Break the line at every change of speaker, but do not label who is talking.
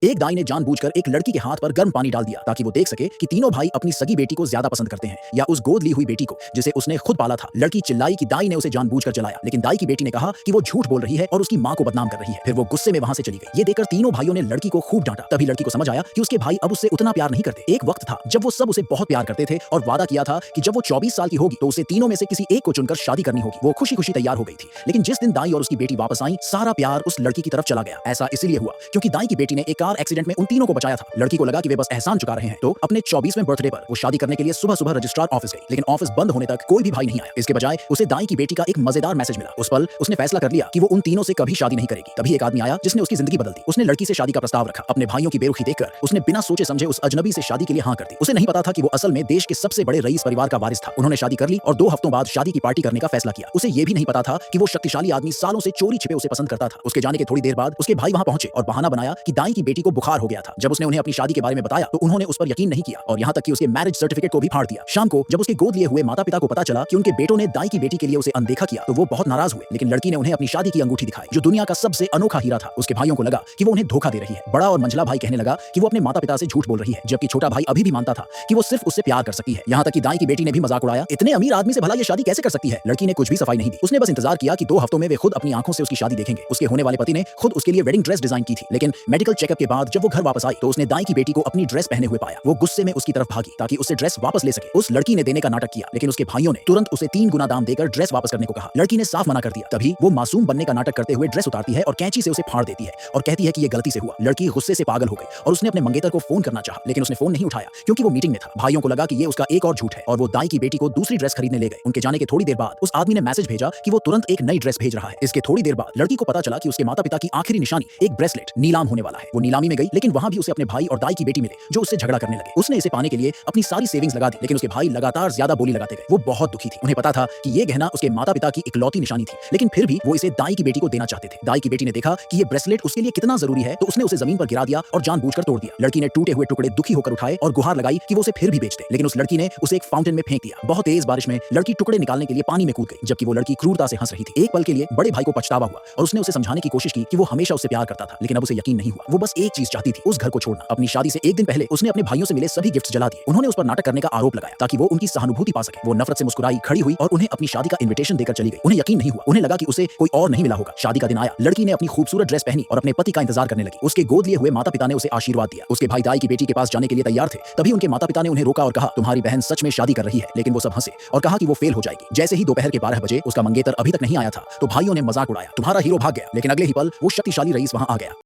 एक दाई ने जानबूझकर एक लड़की के हाथ पर गर्म पानी डाल दिया ताकि वो देख सके कि तीनों भाई अपनी सगी बेटी को ज्यादा पसंद करते हैं या उस गोद ली हुई बेटी को जिसे उसने खुद पाला था। लड़की चिल्लाई कि दाई ने उसे जानबूझकर जलाया, लेकिन दाई की बेटी ने कहा कि वो झूठ बोल रही है और उसकी मां को बदनाम कर रही है। फिर वो गुस्से में वहां से चली गई। ये देखकर तीनों भाइयों ने लड़की को खूब डांटा। तभी लड़की को समझ आया कि उसके भाई अब उससे उतना प्यार नहीं करते। एक वक्त था जब वो सब उसे बहुत प्यार करते थे और वादा किया था कि जब वो 24 साल की होगी तो उसे तीनों में से किसी एक को चुनकर शादी करनी होगी। वो खुशी खुशी तैयार हो गई थी, लेकिन जिस दिन दाई और उसकी बेटी वापस आई, सारा प्यार उस लड़की की तरफ चला गया। ऐसा इसलिए हुआ क्योंकि दाई की बेटी ने एक कार एक्सीडेंट में उन तीनों को बचाया था। लड़की को लगा कि वे बस एहसान चुका रहे हैं, तो अपने 24वें बर्थडे पर वो शादी करने के लिए सुबह सुबह रजिस्ट्रार ऑफिस गई, लेकिन ऑफिस बंद होने तक कोई भी भाई नहीं आया। इसके बजाय उसे दाई की बेटी का एक मजेदार मैसेज मिला। उस पल उसने फैसला कर लिया कि वो उन तीनों से कभी शादी नहीं करेगी। तभी एक आदमी आया जिसने उसकी जिंदगी बदल दी। उसने लड़की से शादी का प्रस्ताव रखा। अपने भाइयों की बेरुखी देखकर उसने बिना सोचे समझे उस अजनबी से शादी के लिए हाँ कर दी। उसे नहीं पता था कि वो असल में देश के सबसे बड़े रईस परिवार का वारिस था। उन्होंने शादी कर ली और 2 हफ्तों बाद शादी की पार्टी करने का फैसला किया। उसे ये भी नहीं पता था कि वो शक्तिशाली आदमी सालों से चोरी छिपे उसे पसंद करता था। उसके जाने के थोड़ी देर बाद उसके भाई वहां पहुंचे और बहाना बनाया कि दाई की बेटी को बुखार हो गया था। जब उसने उन्हें अपनी शादी के बारे में बताया तो उन्होंने उस पर यकीन नहीं किया और यहाँ तक कि उसके मैरिज सर्टिफिकेट को भी फाड़ दिया। शाम को जब उसके गोद लिए हुए माता पिता को पता चला कि उनके बेटों ने दाई की बेटी के लिए उसे अनदेखा किया तो वो बहुत नाराज हुए, लेकिन लड़की ने उन्हें अपनी शादी की अंगूठी दिखाई जो दुनिया का सबसे अनोखा हीरा था। उसके भाइयों को लगा कि वो उन्हें धोखा दे रही है। बड़ा और मंझला भाई कहने लगा कि वो अपने माता पिता से झूठ बोल रही है, जबकि छोटा भाई अभी भी मानता था कि वो सिर्फ उससे प्यार कर सकती है। यहाँ तक कि दाई की बेटी ने भी मजाक उड़ाया, इतने अमीर आदमी से भला ये शादी कैसे कर सकती है। लड़की ने कुछ भी सफाई नहीं दी। उसने बस इंतजार किया कि 2 हफ्तों में वे खुद अपनी आंखों से उसकी शादी देखेंगे। उसके होने वाले पति ने खुद उसके लिए वेडिंग ड्रेस डिजाइन की थी, लेकिन मेडिकल चेकअप के बाद जब वो घर वापस आई तो उसने दाई की बेटी को अपनी ड्रेस पहने हुए पाया। वो गुस्से में उसकी तरफ भागी ताकि उससे ड्रेस वापस ले सके। उस लड़की ने देने का नाटक किया, लेकिन उसके भाइयों ने तुरंत उसे 3 गुना दाम देकर ड्रेस वापस करने को कहा। लड़की ने साफ मना कर दिया। तभी वो मासूम बनने का नाटक करते हुए ड्रेस उतारती है और कैंची से उसे फाड़ देती है और कहती है कि ये गलती से हुआ। लड़की गुस्से से पागल हो गई और उसने अपने मंगेतर को फोन करना चाहा, लेकिन उसने फोन नहीं उठाया क्योंकि वो मीटिंग में था। भाइयों को लगा कि ये उसका एक और झूठ है और वो दाई की बेटी को दूसरी ड्रेस खरीदने ले गए। उनके जाने के थोड़ी देर बाद उस आदमी ने मैसेज भेजा कि वो तुरंत एक नई ड्रेस भेज रहा है। इसके थोड़ी देर बाद लड़की को पता चला कि उसके माता पिता की आखिरी निशानी एक ब्रेसलेट नीलाम होने वाला है। वो नीलामी में गई, लेकिन वहां भी उसे अपने भाई और दाई की बेटी मिले जो उससे झगड़ा करने लगे। उसने इसे पाने के लिए अपनी सारी सेविंग्स लगा दी, लेकिन उसके भाई लगातार ज्यादा बोली लगाते गए। वो बहुत दुखी थी। उन्हें पता था कि ये गहना उसके माता पिता की इकलौती निशानी थी, लेकिन फिर भी वो इसे दाई की बेटी को देना चाहते थे। दाई की बेटी ने देखा कि ये ब्रेसलेट उसके लिए कितना जरूरी है तो उसने उसे जमीन पर गिरा दिया और जानबूझकर तोड़ दिया। लड़की ने टूटे हुए टुकड़े दुखी होकर उठाए और गुहार लगाई कि वो उसे फिर भी बेच दे, लेकिन उस लड़की ने उसे एक फाउंटेन में फेंक दिया। बहुत तेज बारिश में लड़की टुकड़े निकालने के लिए पानी में कूद गई, जबकि वो लड़की क्रूरता से हंस रही थी। एक पल के लिए बड़े भाई को पछतावा हुआ और उसने उसे समझाने की कोशिश की कि वो हमेशा उससे प्यार करता था, लेकिन अब उसे यकीन नहीं हुआ। वो बस एक चीज चाहती थी, उस घर को छोड़ना। अपनी शादी से एक दिन पहले उसने अपने भाइयों से मिले सभी गिफ्ट्स जला दिए। उन्होंने उस पर नाटक करने का आरोप लगाया ताकि वो उनकी सहानुभूति पा सके। वो नफरत से मुस्कुराई, खड़ी हुई और उन्हें अपनी शादी का इन्विटेशन देकर चली गई। उन्हें यकीन नहीं हुआ। उन्हें लगा कि उसे कोई और नहीं मिला होगा। शादी का दिन आया। लड़की ने अपनी खूबसूरत ड्रेस पहनी और अपने पति का इंतजार करने लगी। उसके गोद लिए हुए माता पिता ने उसे आशीर्वाद दिया। उसके भाई दाई की बेटी के पास जाने के लिए तैयार थे। तभी उनके माता पिता ने उन्हें रोका और कहा, तुम्हारी बहन सच में शादी कर रही है। लेकिन वो सब हंसे और कहा कि वो फेल हो जाएगी। जैसे ही दोपहर के 12 बजे उसका मंगेतर अभी तक नहीं आया था तो भाइयों ने मजाक उड़ाया, तुम्हारा हीरो भाग गया। लेकिन अगले ही पल वो शक्तिशाली रईस वहां आ गया।